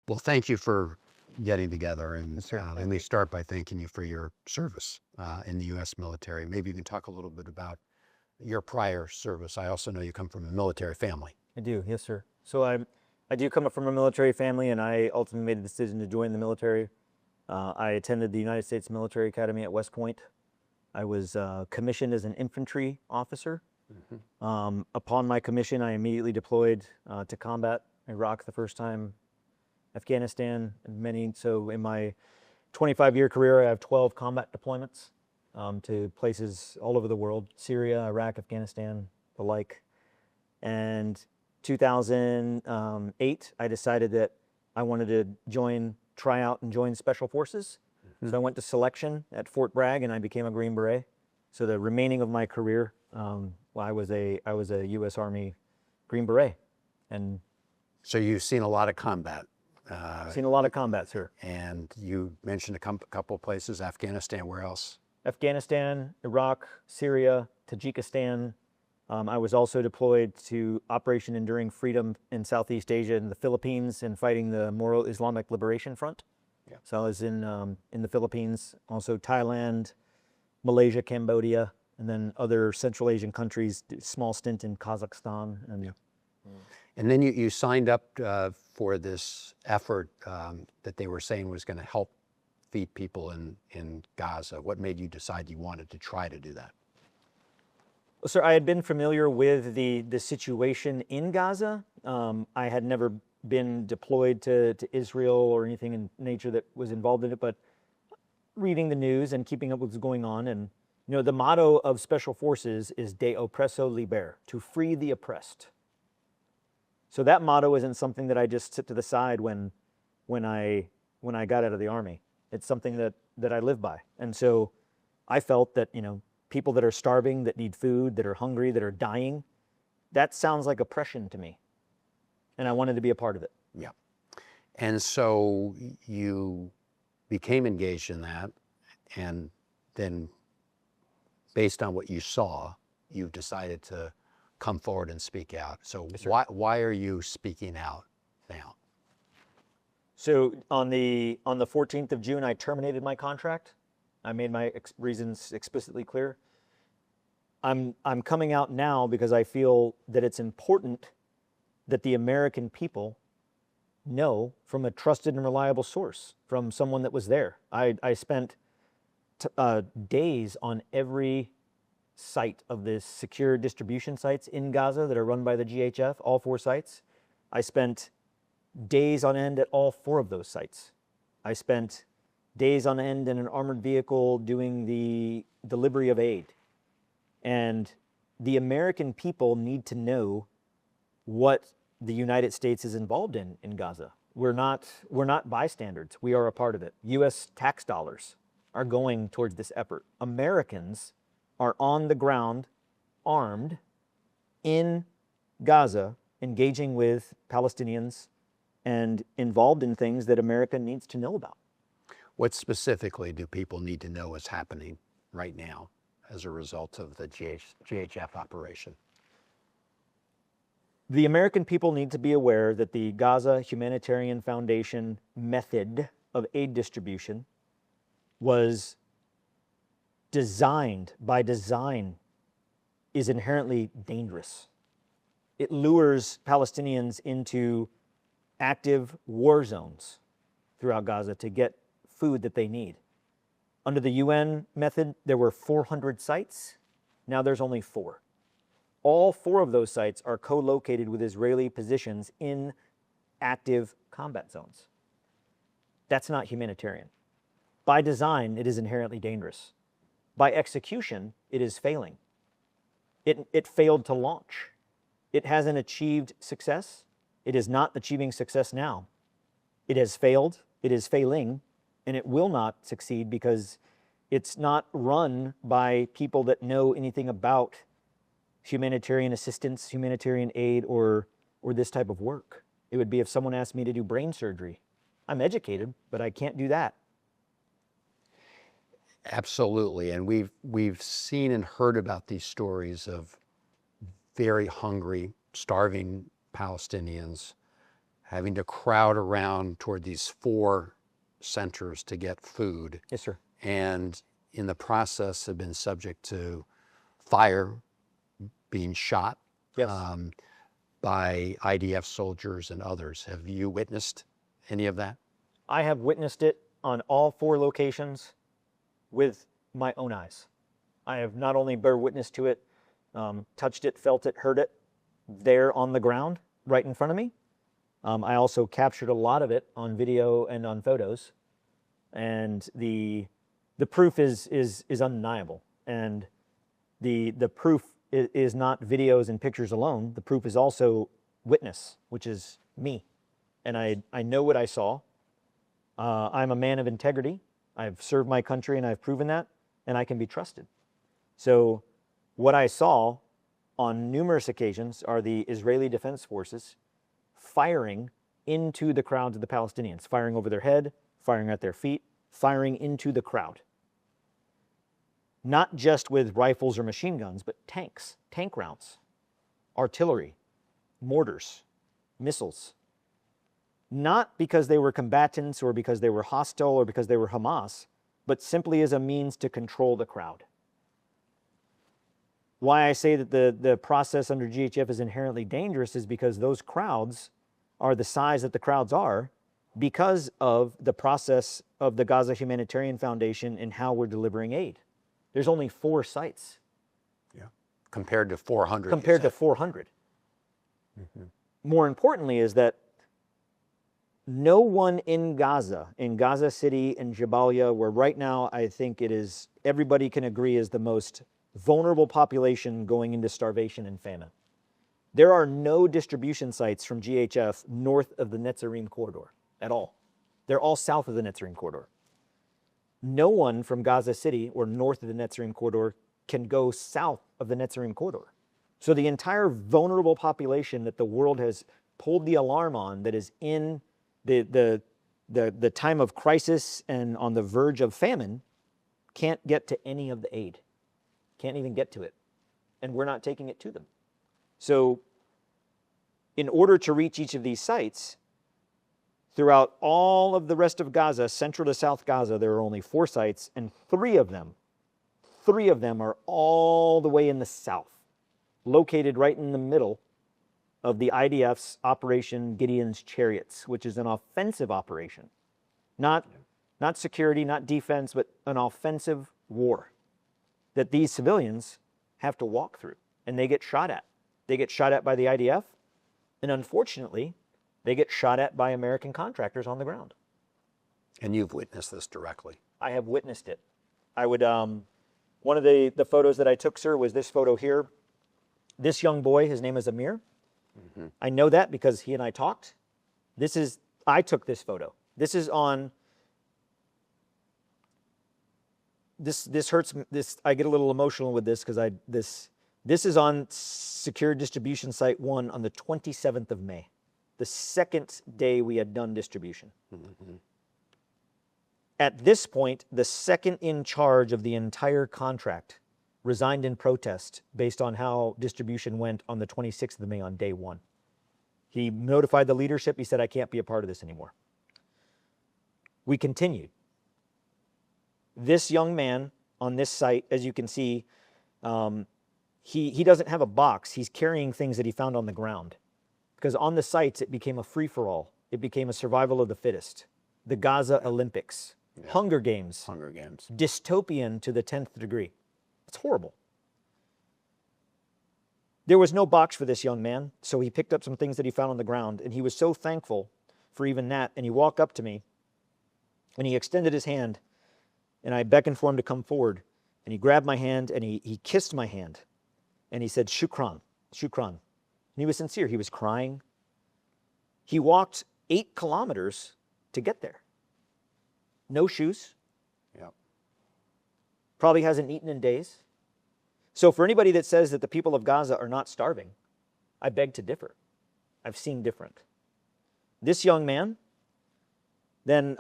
Well, thank you for getting together, and Yes, sir. let me start by thanking you for your service in the U.S. military. Maybe you can talk a little bit about your prior service. I also know you come from a military family. I do, yes, sir. So I do come up from a military family, and I ultimately made the decision to join the military. I attended the United States Military Academy at West Point. I was commissioned as an infantry officer. Upon my commission, I immediately deployed to combat Iraq the first time, Afghanistan, and many. So in my 25-year career, I have 12 combat deployments to places all over the world: Syria, Iraq, Afghanistan, the like. And 2008, I decided that I wanted to try out and join Special Forces. So I went to selection at Fort Bragg, and I became a Green Beret. So the remaining of my career, I was a U.S. Army Green Beret, and So you've seen a lot of combat. seen a lot of combat, sir. And you mentioned a couple places, Afghanistan. Where else? Afghanistan, Iraq, Syria, Tajikistan. I was also deployed to Operation Enduring Freedom in Southeast Asia and the Philippines and fighting the Moro Islamic Liberation Front. Yeah. So I was in the Philippines, also Thailand, Malaysia, Cambodia, and then other Central Asian countries, small stint in Kazakhstan. And And then you signed up for this effort that they were saying was going to help feed people in Gaza. What made you decide you wanted to try to do that? Sir, I had been familiar with the situation in Gaza. I had never been deployed to Israel or anything in nature that was involved in it, but reading the news and keeping up with what's going on. And, the motto of Special Forces is De Oppresso Liber, to free the oppressed. So that motto isn't something that I just sit to the side when I got out of the Army. It's something that I live by. And so I felt that, people that are starving, that need food, that are hungry, that are dying, that sounds like oppression to me. And I wanted to be a part of it. Yeah. And so you became engaged in that, and then based on what you saw, you've decided to come forward and speak out. So Yes, sir. why are you speaking out now? So on the 14th of June, I terminated my contract. I made my reasons explicitly clear. I'm coming out now because I feel that it's important that the American people know from a trusted and reliable source, from someone that was there. I spent days on every site of the secure distribution sites in Gaza that are run by the GHF, all 4 sites. I spent days on end at all 4 of those sites. I spent days on end in an armored vehicle doing the delivery of aid. And the American people need to know what the United States is involved in Gaza. We're not bystanders. We are a part of it. U.S. tax dollars are going towards this effort. Americans are on the ground, armed, in Gaza, engaging with Palestinians and involved in things that America needs to know about. What specifically do people need to know is happening right now as a result of the GHF operation? The American people need to be aware that the Gaza Humanitarian Foundation method of aid distribution was designed, by design, is inherently dangerous. It lures Palestinians into active war zones throughout Gaza to get food that they need. Under the UN method, there were 400 sites. Now there's only 4. All 4 of those sites are co-located with Israeli positions in active combat zones. That's not humanitarian. By design, it is inherently dangerous. By execution, it is failing. It failed to launch. It hasn't achieved success. It is not achieving success now. It has failed, it is failing, and it will not succeed because it's not run by people that know anything about humanitarian assistance, humanitarian aid, or this type of work. It would be if someone asked me to do brain surgery. I'm educated, but I can't do that. Absolutely, and we've seen and heard about these stories of very hungry, starving Palestinians having to crowd around toward these 4 centers to get food, Yes, sir. and in the process have been subject to fire, being shot Yes. by IDF soldiers and others. Have you witnessed any of that? I have witnessed it on all 4 locations with my own eyes. I have not only bear witness to it, touched it, felt it, heard it there on the ground right in front of me. I also captured a lot of it on video and on photos, and the proof is undeniable. And the proof is not videos and pictures alone. The proof is also witness, which is me, and I know what I saw. I'm a man of integrity. I've served my country, and I've proven that, and I can be trusted. So what I saw on numerous occasions are the Israeli Defense Forces firing into the crowds of the Palestinians, firing over their head, firing at their feet, firing into the crowd. Not just with rifles or machine guns, but tanks, tank rounds, artillery, mortars, missiles. Not because they were combatants or because they were hostile or because they were Hamas, but simply as a means to control the crowd. Why I say that the process under GHF is inherently dangerous is because those crowds are the size that the crowds are because of the process of the Gaza Humanitarian Foundation and how we're delivering aid. There's only 4 sites. Yeah. Compared to 400. Compared to 400. Mm-hmm. More importantly is that no one in Gaza City, and Jabalia, where right now I think it is, everybody can agree is the most vulnerable population going into starvation and famine. There are no distribution sites from GHF north of the Netzarim corridor at all. They're all south of the Netzarim corridor. No one from Gaza City or north of the Netzarim corridor can go south of the Netzarim corridor. So the entire vulnerable population that the world has pulled the alarm on, that is in the time of crisis and on the verge of famine, can't get to any of the aid. Can't even get to it. And we're not taking it to them. So in order to reach each of these sites, throughout all of the rest of Gaza, central to South Gaza, there are only 4 sites, and 3 of them are all the way in the south, located right in the middle of the IDF's Operation Gideon's Chariots, which is an offensive operation. Not security, not defense, but an offensive war that these civilians have to walk through, and they get shot at. They get shot at by the IDF, and unfortunately, they get shot at by American contractors on the ground. And you've witnessed this directly. I have witnessed it. I would, one of the photos that I took, sir, was this photo here. This young boy, his name is Amir. Mm-hmm. I know that because he and I talked. I took this photo. This is on, this hurts, I get a little emotional with this because this is on Secure Distribution Site 1 on the 27th of May, the second day we had done distribution. Mm-hmm. At this point, the second in charge of the entire contract resigned in protest based on how distribution went on the 26th of May on day 1. He notified the leadership. He said, I can't be a part of this anymore. We continued. This young man on this site, as you can see, he doesn't have a box. He's carrying things that he found on the ground. Because on the sites, it became a free-for-all. It became a survival of the fittest. The Gaza Olympics. Yeah. Hunger Games. Dystopian to the 10th degree. It's horrible. There was no box for this young man, so he picked up some things that he found on the ground, and he was so thankful for even that, and he walked up to me, and he extended his hand, and I beckoned for him to come forward, and he grabbed my hand, and he kissed my hand, and he said, Shukran, Shukran. And he was sincere. He was crying. He walked 8 kilometers to get there. No shoes. Yep. Probably hasn't eaten in days. So for anybody that says that the people of Gaza are not starving, I beg to differ. I've seen different. This young man, then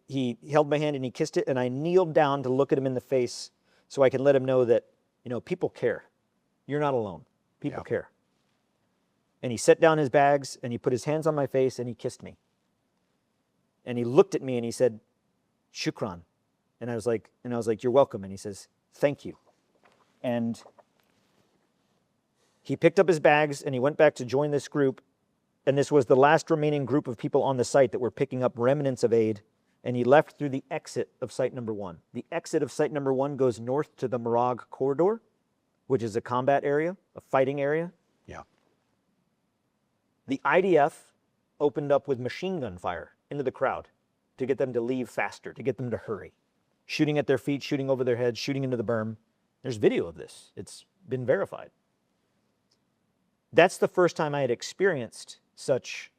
he held my hand and he kissed it, and I kneeled down to look at him in the face so I can let him know that, people care. You're not alone. People care. And he set down his bags and he put his hands on my face and he kissed me. And he looked at me and he said, "Shukran." And I was like, "You're welcome." And he says, "Thank you." And he picked up his bags and he went back to join this group. And this was the last remaining group of people on the site that were picking up remnants of aid. And he left through the exit of site number 1. The exit of site number 1 goes north to the Morag corridor, which is a combat area, a fighting area. Yeah. The IDF opened up with machine gun fire into the crowd to get them to leave faster, to get them to hurry. Shooting at their feet, shooting over their heads, shooting into the berm. There's video of this. It's been verified. That's the first time I had experienced such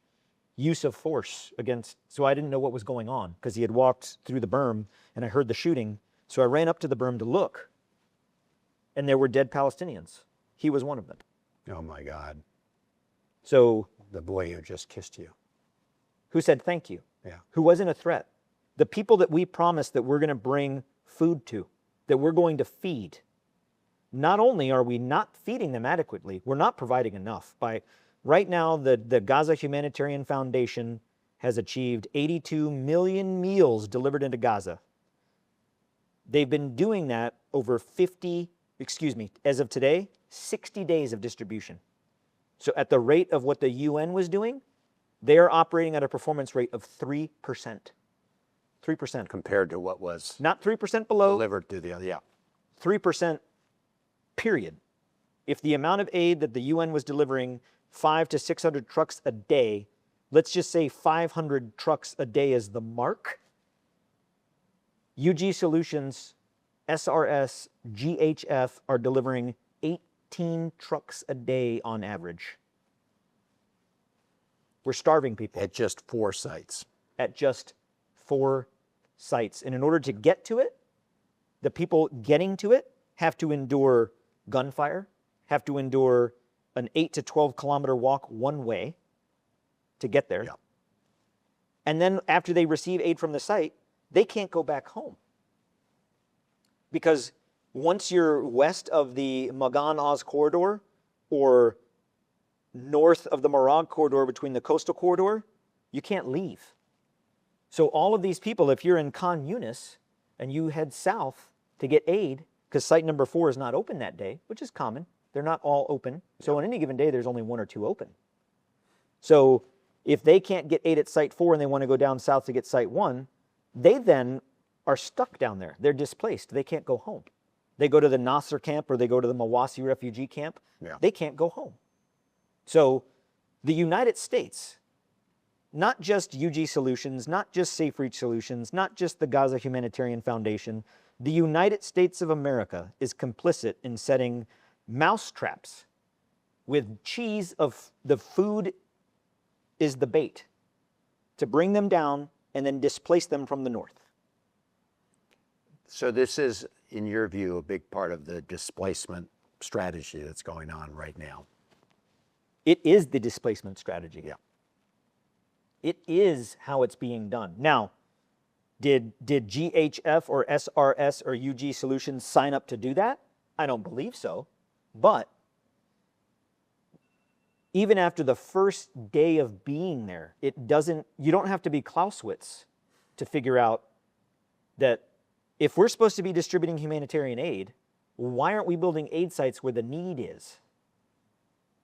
use of force against, so I didn't know what was going on because he had walked through the berm and I heard the shooting. So I ran up to the berm to look and there were dead Palestinians. He was one of them. Oh my God. So The boy who just kissed you. who said thank you? Yeah. Who wasn't a threat. The people that we promised that we're going to bring food to, that we're going to feed. Not only are we not feeding them adequately, we're not providing enough. Right now, the Gaza Humanitarian Foundation has achieved 82 million meals delivered into Gaza. They've been doing that over as of today, 60 days of distribution. So at the rate of what the UN was doing, they are operating at a performance rate of 3%. 3%. Compared to what was Not 3% below, delivered to the other. Yeah. 3%, period. If the amount of aid that the UN was delivering, 500 to 600 trucks a day, let's just say 500 trucks a day is the mark, UG Solutions, SRS, GHF are delivering 18 trucks a day on average. We're starving people. At just 4 sites. At just 4 sites. And in order to get to it, the people getting to it have to endure gunfire, have to endure an 8 to 12 kilometer walk one way to get there. Yeah. And then after they receive aid from the site, they can't go back home. Because once you're west of the Magan-Oz corridor or north of the Morag corridor between the coastal corridor, you can't leave. So all of these people, if you're in Khan Yunis and you head south to get aid, because site number 4 is not open that day, which is common. They're not all open. So on any given day, there's only 1 or 2 open. So if they can't get aid at site 4 and they want to go down south to get site 1, they then are stuck down there. They're displaced. They can't go home. They go to the Nasser camp or they go to the Mawasi refugee camp. Yeah. They can't go home. So the United States, not just UG Solutions, not just Safe Reach Solutions, not just the Gaza Humanitarian Foundation, the United States of America is complicit in setting mouse traps with cheese of the food is the bait to bring them down and then displace them from the north. So this is, in your view, a big part of the displacement strategy that's going on right now. It is the displacement strategy. Yeah. It is how it's being done. Now, did GHF or SRS or UG Solutions sign up to do that? I don't believe so. But even after the first day of being there, you don't have to be Clausewitz to figure out that if we're supposed to be distributing humanitarian aid, why aren't we building aid sites where the need is?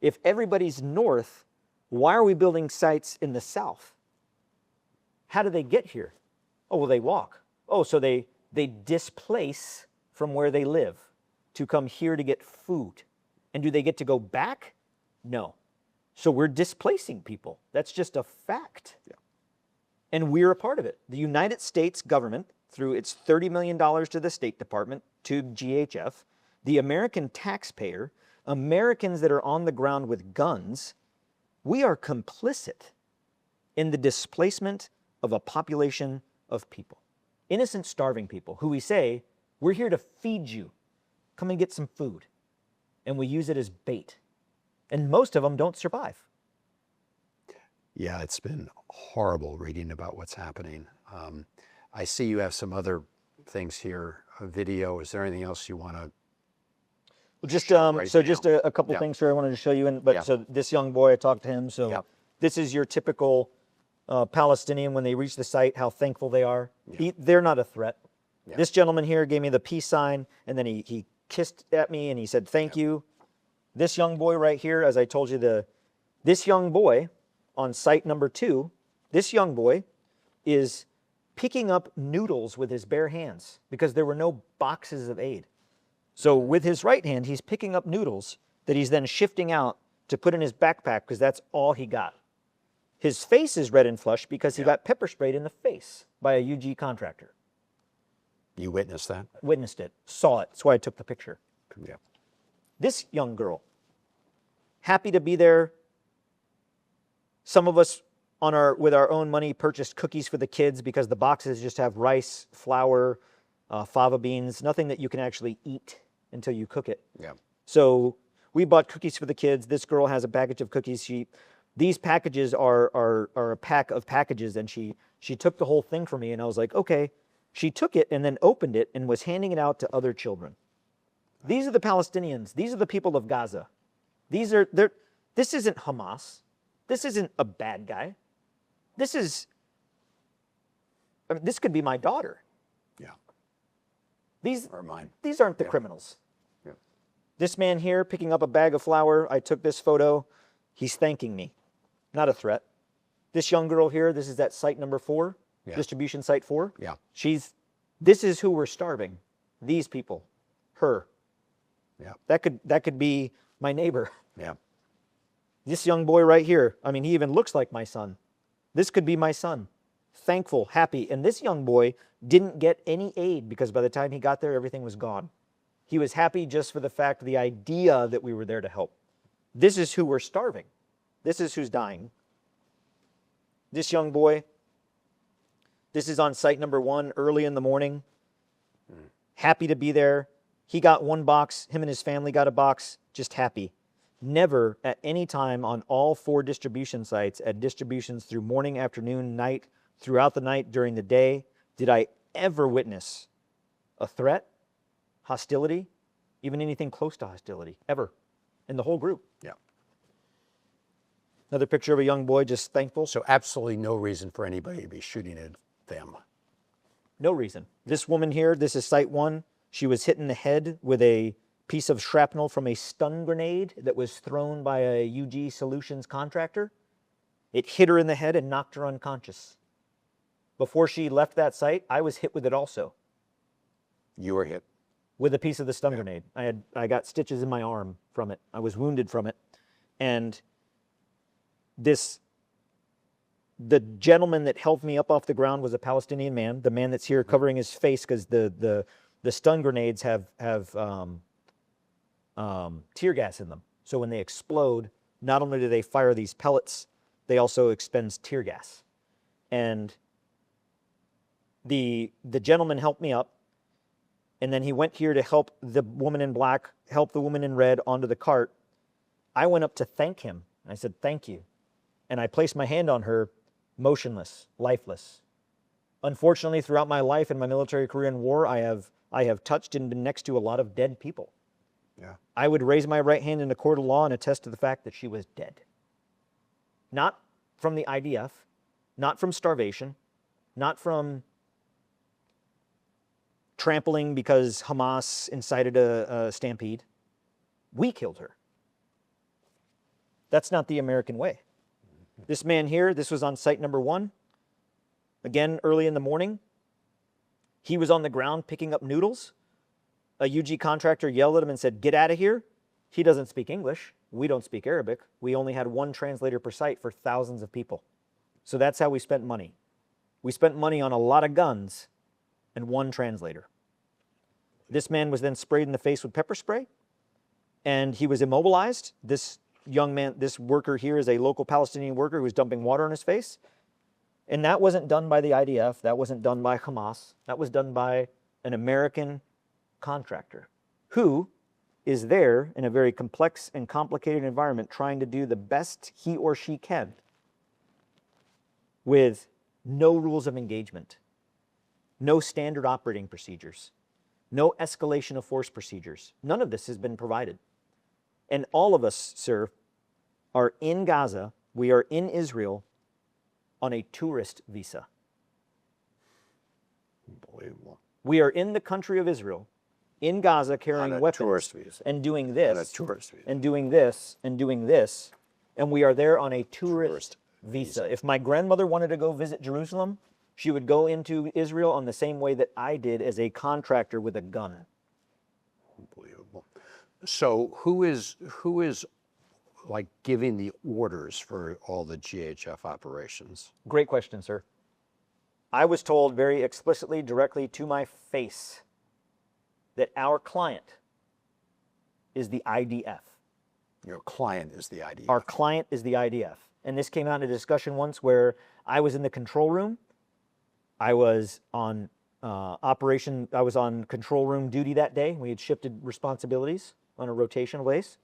If everybody's north, why are we building sites in the south? How do they get here? Oh, well, they walk. Oh, so they displace from where they live to come here to get food. And do they get to go back? No. So we're displacing people. That's just a fact. Yeah. And we're a part of it. The United States government, through its $30 million to the State Department, to GHF, the American taxpayer, Americans that are on the ground with guns, we are complicit in the displacement of a population of people. Innocent, starving people who we say, we're here to feed you. Come and get some food. And we use it as bait. And most of them don't survive. Yeah, it's been horrible reading about what's happening. I see you have some other things here, a video. Is there anything else you want to? Just right so now. just a couple Yeah. things here I wanted to show you. But Yeah. so this young boy, I talked to him. So Yeah. this is your typical Palestinian when they reach the site, how thankful they are. Yeah. They're not a threat. Yeah. This gentleman here gave me the peace sign, and then he kissed at me and he said thank you. This young boy right here, as I told you, this young boy on site number 2, this young boy is picking up noodles with his bare hands because there were no boxes of aid. So with his right hand, he's picking up noodles that he's then shifting out to put in his backpack because that's all he got. His face is red and flushed because he got pepper sprayed in the face by a UG contractor. You witnessed that? Witnessed it, saw it. That's why I took the picture. Yeah. This young girl, happy to be there. Some of us with our own money purchased cookies for the kids because the boxes just have rice, flour, fava beans, nothing that you can actually eat until you cook it. Yeah. So we bought cookies for the kids. This girl has a package of cookies. These packages are a pack of packages, and she took the whole thing for me, and I was like, okay. She took it and then opened it and was handing it out to other children. These are the Palestinians. These are the people of Gaza. This isn't Hamas. This isn't a bad guy. This could be my daughter. Yeah. These Or mine. These aren't the criminals. Yeah. This man here picking up a bag of flour, I took this photo. He's thanking me. Not a threat. This young girl here, this is at site number 4, distribution site 4. Yeah. This is who we're starving. These people. Her. Yeah. That could be my neighbor. Yeah. This young boy right here, I mean, he even looks like my son. This could be my son. Thankful, happy. And this young boy didn't get any aid because by the time he got there, everything was gone. He was happy just for the fact, the idea that we were there to help. This is who we're starving. This is who's dying. This young boy, this is on site number 1 early in the morning. Happy to be there. He got one box. Him and his family got a box. Just happy. Never at any time on all 4 distribution sites, at distributions through morning, afternoon, night, throughout the night, during the day, did I ever witness a threat, hostility, even anything close to hostility, ever, in the whole group. Yeah. Another picture of a young boy just thankful. So absolutely no reason for anybody to be shooting at them. No reason. This woman here, this is site 1. She was hit in the head with a piece of shrapnel from a stun grenade that was thrown by a UG Solutions contractor. It hit her in the head and knocked her unconscious. Before she left that site, I was hit with it also. You were hit. With a piece of the stun grenade. I got stitches in my arm from it. I was wounded from it. And the gentleman that helped me up off the ground was a Palestinian man, the man that's here covering his face because the stun grenades have tear gas in them. So when they explode, not only do they fire these pellets, they also expend tear gas. And the gentleman helped me up, and then he went here to help the woman in black, help the woman in red onto the cart. I went up to thank him. I said, thank you. And I placed my hand on her, motionless, lifeless. Unfortunately, throughout my life and my military career in war, I have touched and been next to a lot of dead people. Yeah. I would raise my right hand in a court of law and attest to the fact that she was dead. Not from the IDF, not from starvation, not from trampling because Hamas incited a stampede. We killed her. That's not the American way. This man here, this was on site number 1. Again, early in the morning. He was on the ground picking up noodles. A UG contractor yelled at him and said, get out of here. He doesn't speak English. We don't speak Arabic. We only had 1 translator per site for thousands of people. So that's how we spent money. We spent money on a lot of guns and 1 translator. This man was then sprayed in the face with pepper spray, and he was immobilized. This young man, this worker here is a local Palestinian worker who was dumping water on his face. And that wasn't done by the IDF. That wasn't done by Hamas. That was done by an American contractor who is there in a very complex and complicated environment trying to do the best he or she can with no rules of engagement, no standard operating procedures, no escalation of force procedures. None of this has been provided. And all of us, sir, are in Gaza. We are in Israel on a tourist visa. Unbelievable. We are in the country of Israel, in Gaza, carrying On a weapons tourist visa. and doing this, On a tourist visa. and doing this, and doing this, and we are there on a tourist visa. If my grandmother wanted to go visit Jerusalem, she would go into Israel on the same way that I did as a contractor with a gun. Unbelievable. So who is like giving the orders for all the GHF operations? Great question, sir. I was told very explicitly, directly to my face, that our client is the IDF. Your client is the IDF. Our client is the IDF. And this came out in a discussion once where I was in the control room. I was on I was on control room duty that day. We had shifted responsibilities on a rotational base.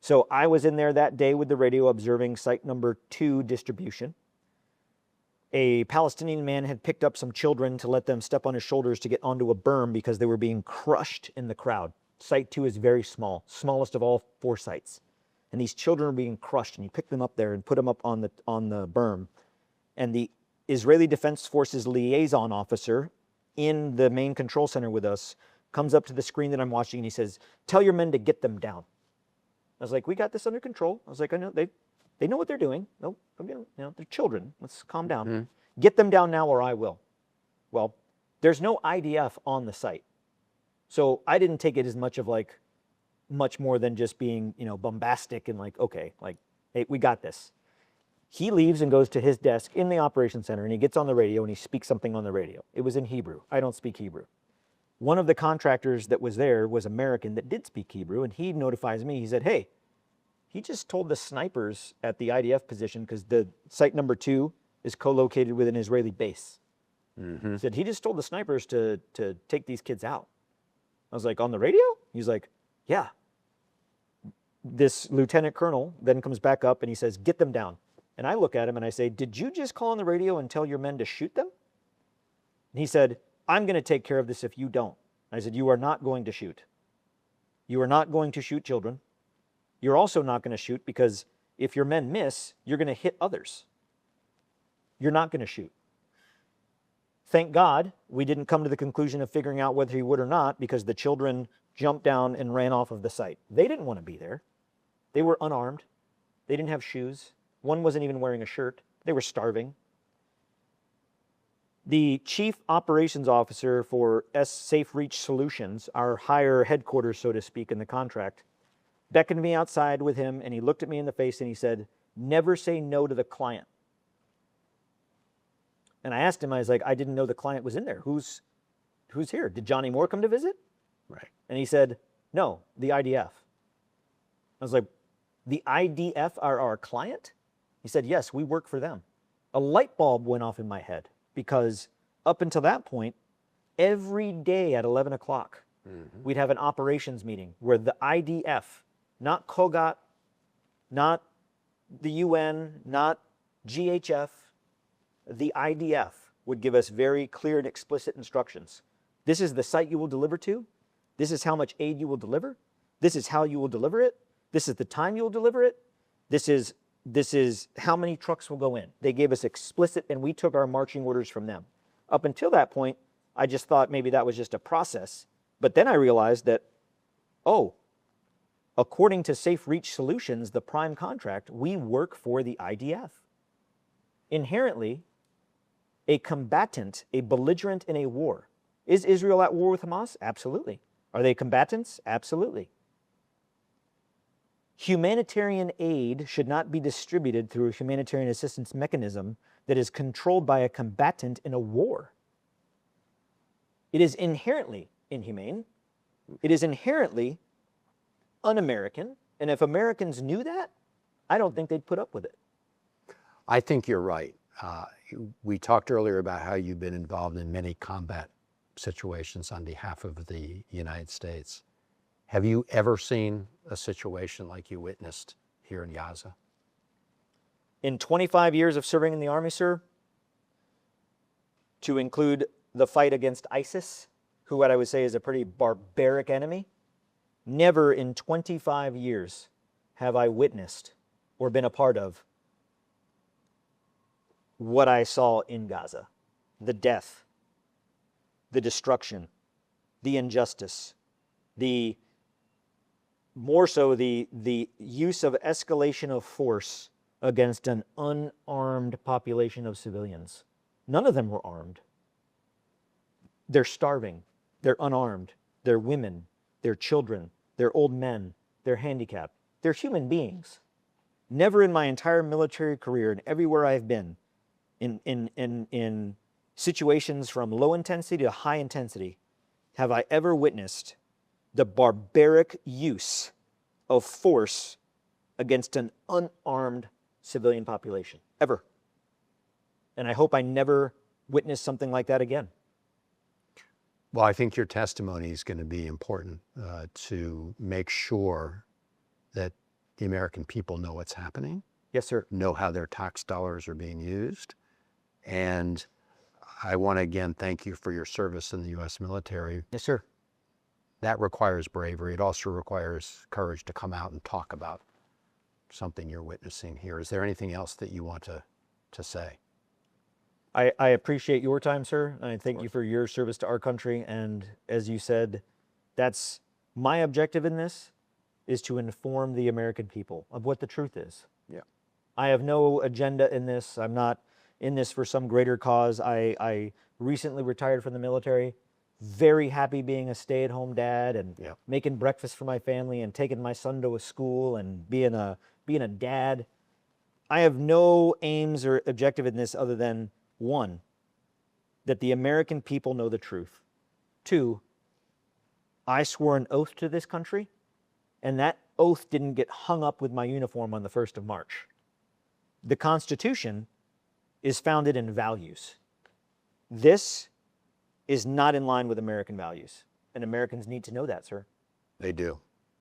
So I was in there that day with the radio observing site number 2 distribution. A Palestinian man had picked up some children to let them step on his shoulders to get onto a berm because they were being crushed in the crowd. Site 2 is very small, smallest of all 4 sites. And these children are being crushed, and he picked them up there and put them up on the berm. And the Israeli Defense Forces liaison officer in the main control center with us comes up to the screen that I'm watching, and he says, "Tell your men to get them down." I was like, "We got this under control." I was like, "I know they know what they're doing. No, they're children. Let's calm down. Mm-hmm. Get them down now, or I will." Well, there's no IDF on the site, so I didn't take it as much of like much more than just being bombastic and like, okay, like, hey, we got this. He leaves and goes to his desk in the operations center, and he gets on the radio and he speaks something on the radio. It was in Hebrew. I don't speak Hebrew. One of the contractors that was there was American that did speak Hebrew, and he notifies me. He said, "Hey, he just told the snipers at the IDF position, because the site number 2 is co-located with an Israeli base." Mm-hmm. He said, "He just told the snipers to take these kids out." I was like, "On the radio?" He's like, "Yeah." This lieutenant colonel then comes back up and he says, "Get them down." And I look at him and I say, "Did you just call on the radio and tell your men to shoot them?" And he said, "I'm going to take care of this if you don't." I said, "You are not going to shoot. You are not going to shoot children. You're also not going to shoot because if your men miss, you're going to hit others. You're not going to shoot." Thank God we didn't come to the conclusion of figuring out whether he would or not, because the children jumped down and ran off of the site. They didn't want to be there. They were unarmed. They didn't have shoes. One wasn't even wearing a shirt. They were starving. The chief operations officer for Safe Reach Solutions, our higher headquarters, so to speak, in the contract, beckoned me outside with him, and he looked at me in the face and he said, "Never say no to the client." And I asked him, I was like, "I didn't know the client was in there. Who's here? Did Johnny Moore come to visit?" Right. And he said, "No, the IDF." I was like, "The IDF are our client?" He said, "Yes, we work for them." A light bulb went off in my head, because up until that point, every day at 11 o'clock, we'd have an operations meeting where the IDF, not COGAT, not the UN, not GHF, the IDF would give us very clear and explicit instructions. This is the site you will deliver to. This is how much aid you will deliver. This is how you will deliver it. This is the time you will deliver it. This is how many trucks will go in. They gave us explicit, and we took our marching orders from them. Up until that point, I just thought maybe that was just a process. But then I realized that, according to Safe Reach Solutions, the prime contract, we work for the IDF. Inherently, a combatant, a belligerent in a war. Is Israel at war with Hamas? Absolutely. Are they combatants? Absolutely. Humanitarian aid should not be distributed through a humanitarian assistance mechanism that is controlled by a combatant in a war. It is inherently inhumane. It is inherently un-American. And if Americans knew that, I don't think they'd put up with it. I think you're right. We talked earlier about how you've been involved in many combat situations on behalf of the United States. Have you ever seen a situation like you witnessed here in Gaza? In 25 years of serving in the Army, sir, to include the fight against ISIS, who what I would say is a pretty barbaric enemy, never in 25 years have I witnessed or been a part of what I saw in Gaza. The death, the destruction, the injustice, more so the use of escalation of force against an unarmed population of civilians. None of them were armed. They're starving. They're unarmed. They're women. They're children. They're old men. They're handicapped. They're human beings. Never in my entire military career and everywhere I've been, in situations from low intensity to high intensity, have I ever witnessed the barbaric use of force against an unarmed civilian population. Ever. And I hope I never witness something like that again. Well, I think your testimony is going to be important to make sure that the American people know what's happening. Yes, sir. Know how their tax dollars are being used. And I want to again thank you for your service in the U.S. military. Yes, sir. That requires bravery. It also requires courage to come out and talk about something you're witnessing here. Is there anything else that you want to say? I appreciate your time, sir. I thank you for your service to our country. And as you said, that's my objective in this, is to inform the American people of what the truth is. Yeah. I have no agenda in this. I'm not in this for some greater cause. I recently retired from the military. Very happy being a stay-at-home dad and making breakfast for my family and taking my son to a school and being a dad. I have no aims or objective in this other than, one, that the American people know the truth. Two, I swore an oath to this country, and that oath didn't get hung up with my uniform on the 1st of March. The Constitution is founded in values. This is not in line with American values, and Americans need to know that, sir. They do.